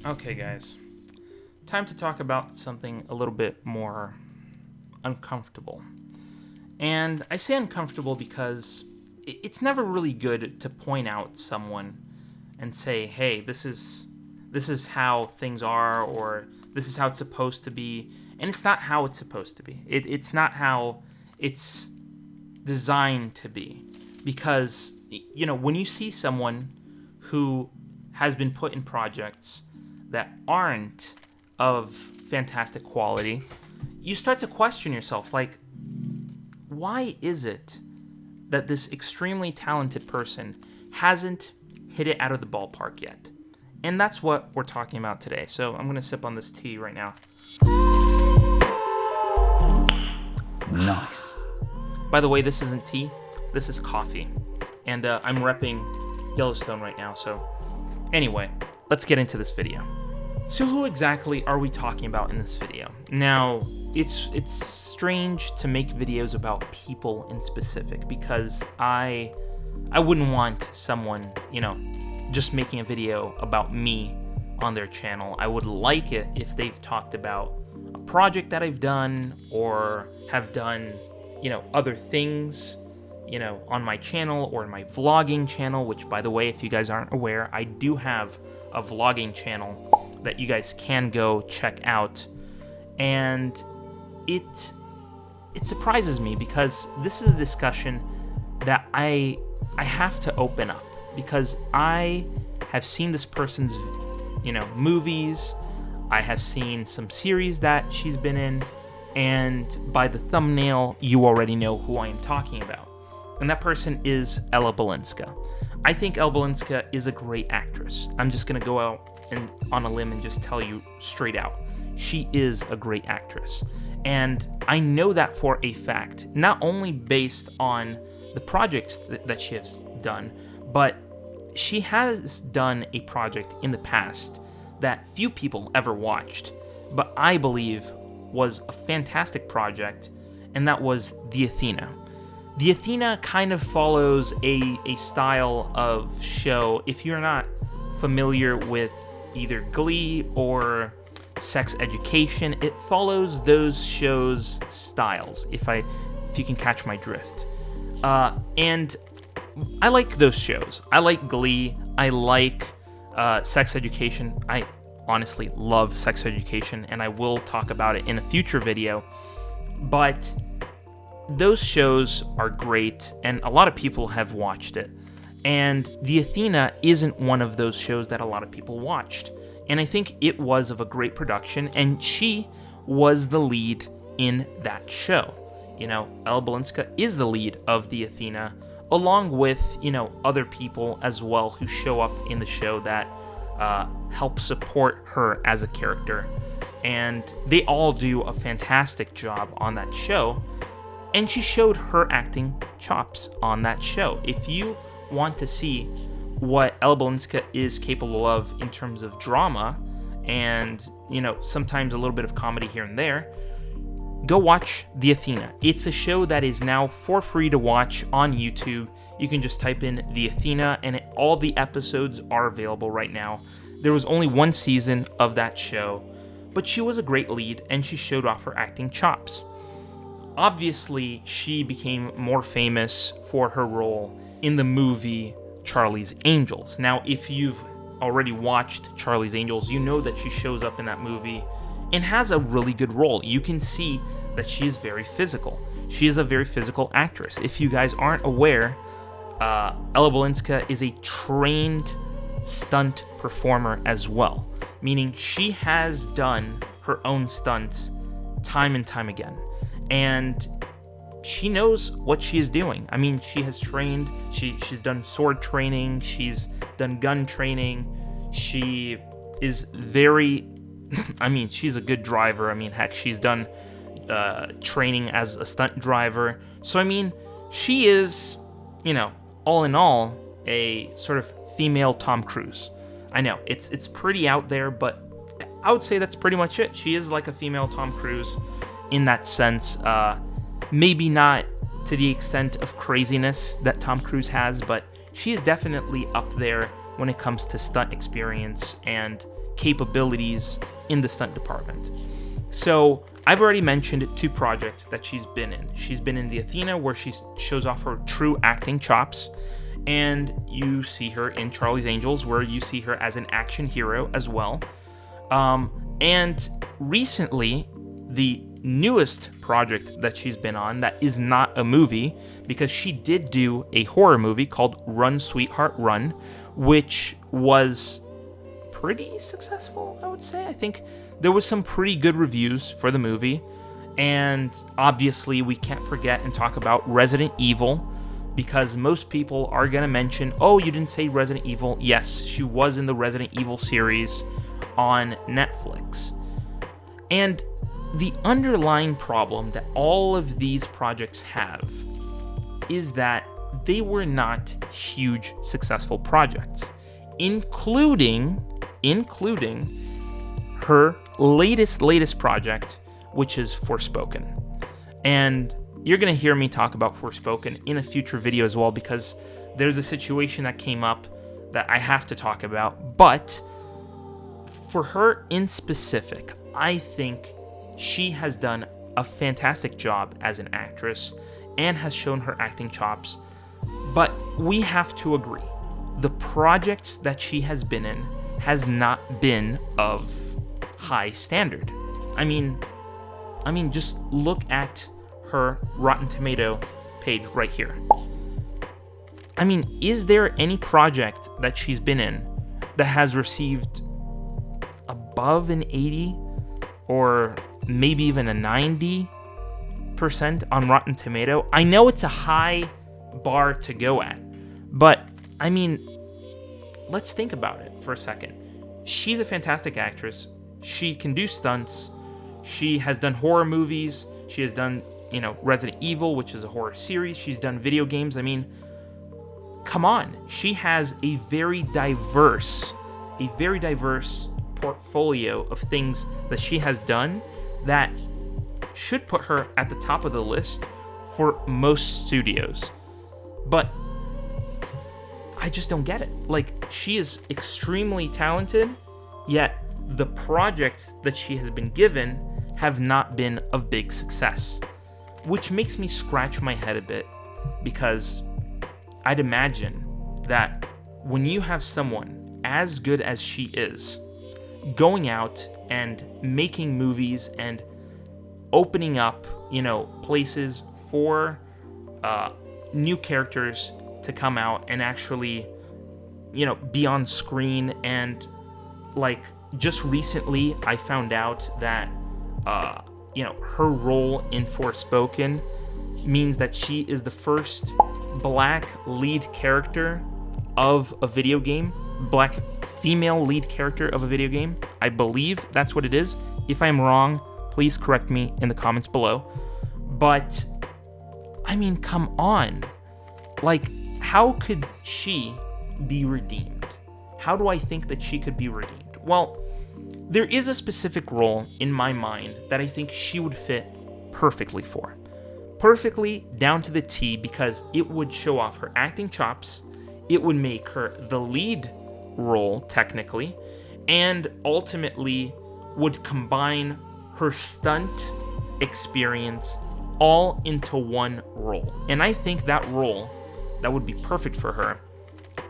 Okay, guys. Time to talk about something a little bit more uncomfortable. And I say uncomfortable because it's never really good to point out someone and say, "Hey, this is how things are," or "This is how it's supposed to be." And it's not how it's supposed to be. It's not how it's designed to be. Because when you see someone who has been put in projects that aren't of fantastic quality, you start to question yourself, like, why is it that this extremely talented person hasn't hit it out of the ballpark yet? And that's what we're talking about today. So I'm going to sip on this tea right now. Nice. By the way, this isn't tea. This is coffee. And I'm repping Yellowstone right now. So anyway, let's get into this video. So who exactly are we talking about in this video? Now, it's strange to make videos about people in specific because I wouldn't want someone, just making a video about me on their channel. I would like it if they've talked about a project that I've done or have done, other things, on my channel or in my vlogging channel, which, by the way, if you guys aren't aware, I do have a vlogging channel that you guys can go check out. And it surprises me because this is a discussion that I have to open up because I have seen this person's, movies. I have seen some series that she's been in, and by the thumbnail, you already know who I am talking about. And that person is Ella Balinska. I think Ella Balinska is a great actress. I'm just gonna go out and on a limb and just tell you straight out, she is a great actress. And I know that for a fact, not only based on the projects that she has done, but she has done a project in the past that few people ever watched, but I believe was a fantastic project, and that was The Athena. The Athena kind of follows a style of show. If you're not familiar with either Glee or Sex Education, it follows those shows' styles, if you can catch my drift. And I like those shows. I like Glee. I like Sex Education. I honestly love Sex Education, and I will talk about it in a future video. But those shows are great, and a lot of people have watched it. And The Athena isn't one of those shows that a lot of people watched. And I think it was of a great production, and she was the lead in that show. Ella Balinska is the lead of The Athena, along with, other people as well who show up in the show that help support her as a character. And they all do a fantastic job on that show. And she showed her acting chops on that show. If you want to see what Ella Balinska is capable of in terms of drama and, sometimes a little bit of comedy here and there, go watch The Athena. It's a show that is now for free to watch on YouTube. You can just type in The Athena, and all the episodes are available right now. There was only one season of that show, but she was a great lead, and she showed off her acting chops. Obviously, she became more famous for her role in the movie Charlie's Angels. Now, if you've already watched Charlie's Angels, you know that she shows up in that movie and has a really good role. You can see that she is very physical. She is a very physical actress. If you guys aren't aware, Ella Balinska is a trained stunt performer as well, meaning she has done her own stunts time and time again. And she knows what she is doing. I mean, she has trained, she's done sword training, she's done gun training, she is very, she's a good driver. Heck, she's done training as a stunt driver. So, she is, all in all, a sort of female Tom Cruise. I know, it's pretty out there, but I would say that's pretty much it. She is like a female Tom Cruise in that sense. Maybe not to the extent of craziness that Tom Cruise has, but she is definitely up there when it comes to stunt experience and capabilities in the stunt department. So I've already mentioned 2 projects that she's been in. She's been in the Athena, where she shows off her true acting chops, and you see her in Charlie's Angels, where you see her as an action hero as well. And recently, the newest project that she's been on that is not a movie, because she did do a horror movie called Run, Sweetheart, Run, which was pretty successful, I would say. I think there was some pretty good reviews for the movie. And obviously, we can't forget and talk about Resident Evil, because most people are going to mention, oh, you didn't say Resident Evil. Yes, she was in the Resident Evil series on Netflix. And the underlying problem that all of these projects have is that they were not huge successful projects, including her latest project, which is Forspoken. And you're going to hear me talk about Forspoken in a future video as well, because there's a situation that came up that I have to talk about. But for her in specific, I think she has done a fantastic job as an actress and has shown her acting chops. But we have to agree, the projects that she has been in has not been of high standard. I mean, just look at her Rotten Tomato page right here. I mean, is there any project that she's been in that has received above an 80 or maybe even a 90% on Rotten Tomato? I know it's a high bar to go at, but I mean, let's think about it for a second. She's a fantastic actress. She can do stunts. She has done horror movies. She has done, Resident Evil, which is a horror series. She's done video games. I mean, come on. She has a very diverse portfolio of things that she has done that should put her at the top of the list for most studios. But I just don't get it. Like, she is extremely talented, yet the projects that she has been given have not been of big success, which makes me scratch my head a bit, because I'd imagine that when you have someone as good as she is going out and making movies and opening up, places for new characters to come out and actually, be on screen. And like, just recently I found out that, her role in Forspoken means that she is the first black lead character of a video game, black female lead character of a video game. I believe that's what it is. If I'm wrong, please correct me in the comments below. But, I mean, come on. Like, how could she be redeemed? How do I think that she could be redeemed? Well, there is a specific role in my mind that I think she would fit perfectly for. Perfectly down to the T, because it would show off her acting chops, it would make her the lead role, technically, and ultimately would combine her stunt experience all into one role. And I think that role that would be perfect for her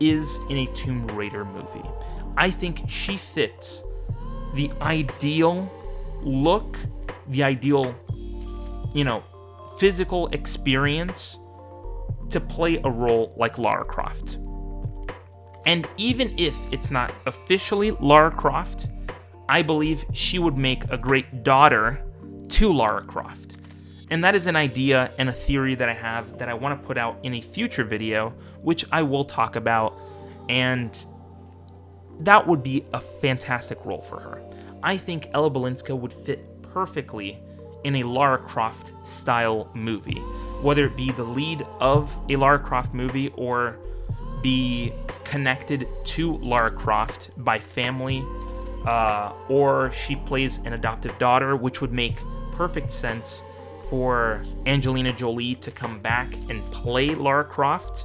is in a Tomb Raider movie. I think she fits the ideal look, the ideal, physical experience to play a role like Lara Croft. And even if it's not officially Lara Croft, I believe she would make a great daughter to Lara Croft. And that is an idea and a theory that I have that I want to put out in a future video, which I will talk about, and that would be a fantastic role for her. I think Ella Balinska would fit perfectly in a Lara Croft style movie, whether it be the lead of a Lara Croft movie or be connected to Lara Croft by family, or she plays an adoptive daughter, which would make perfect sense for Angelina Jolie to come back and play Lara Croft,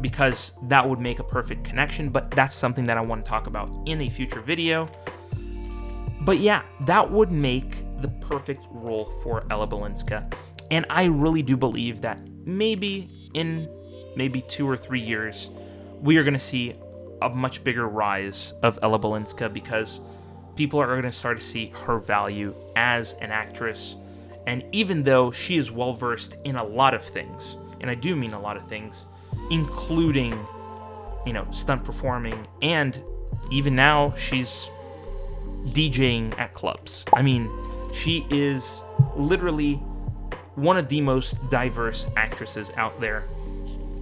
because that would make a perfect connection, but that's something that I want to talk about in a future video. But yeah, that would make the perfect role for Ella Balinska. And I really do believe that maybe in 2 or 3 years, we are going to see a much bigger rise of Ella Balinska, because people are going to start to see her value as an actress. And even though she is well versed in a lot of things, and I do mean a lot of things, including, stunt performing, and even now she's DJing at clubs. I mean, she is literally one of the most diverse actresses out there,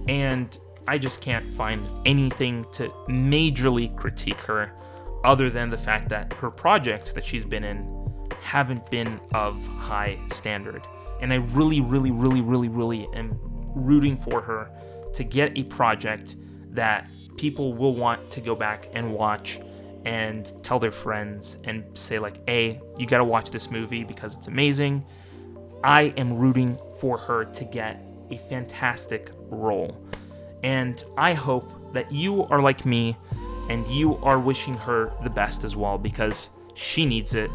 and I just can't find anything to majorly critique her other than the fact that her projects that she's been in haven't been of high standard. And I really, really, really, really, really am rooting for her to get a project that people will want to go back and watch and tell their friends and say like, hey, you gotta watch this movie because it's amazing. I am rooting for her to get a fantastic role. And I hope that you are like me and you are wishing her the best as well, because she needs it.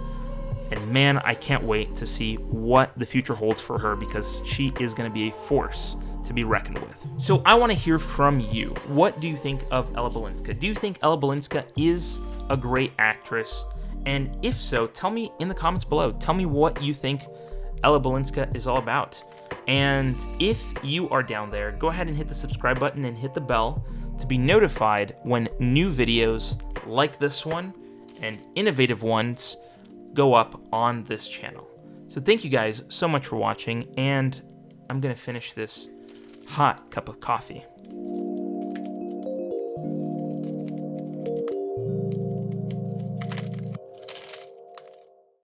And man, I can't wait to see what the future holds for her, because she is going to be a force to be reckoned with. So I want to hear from you. What do you think of Ella Balinska? Do you think Ella Balinska is a great actress? And if so, tell me in the comments below. Tell me what you think Ella Balinska is all about. And if you are down there, go ahead and hit the subscribe button and hit the bell to be notified when new videos like this one and innovative ones go up on this channel. So thank you guys so much for watching, and I'm gonna finish this hot cup of coffee.